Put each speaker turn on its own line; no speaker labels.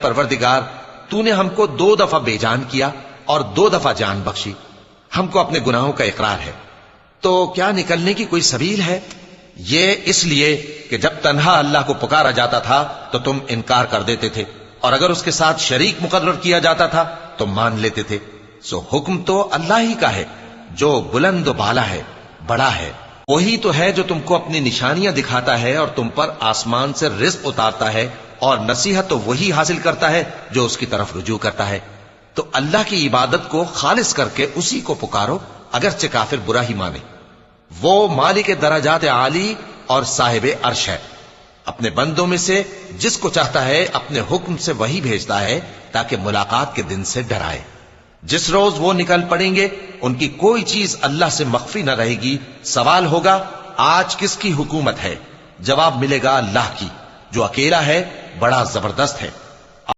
پروردگار تو نے ہم کو 2 دفعہ بے جان کیا اور 2 دفعہ جان بخشی، ہم کو اپنے گناہوں کا اقرار ہے، تو کیا نکلنے کی کوئی سبیل ہے؟ یہ اس لیے کہ جب تنہا اللہ کو پکارا جاتا تھا تو تم انکار کر دیتے تھے، اور اگر اس کے ساتھ شریک مقرر کیا جاتا تھا تو مان لیتے تھے۔ سو حکم تو اللہ ہی کا ہے جو بلند و بالا ہے، بڑا ہے۔ وہی تو ہے جو تم کو اپنی نشانیاں دکھاتا ہے اور تم پر آسمان سے رزق اتارتا ہے، اور نصیحت تو وہی حاصل کرتا ہے جو اس کی طرف رجوع کرتا ہے۔ تو اللہ کی عبادت کو خالص کر کے اسی کو پکارو، اگرچہ کافر برا ہی مانے۔ وہ مالک درجات عالی اور صاحب عرش ہے، اپنے بندوں میں سے جس کو چاہتا ہے اپنے حکم سے وہی بھیجتا ہے تاکہ ملاقات کے دن سے ڈرائے۔ جس روز وہ نکل پڑیں گے ان کی کوئی چیز اللہ سے مخفی نہ رہے گی۔ سوال ہوگا آج کس کی حکومت ہے؟ جواب ملے گا اللہ کی، جو اکیلا ہے، بڑا زبردست ہے۔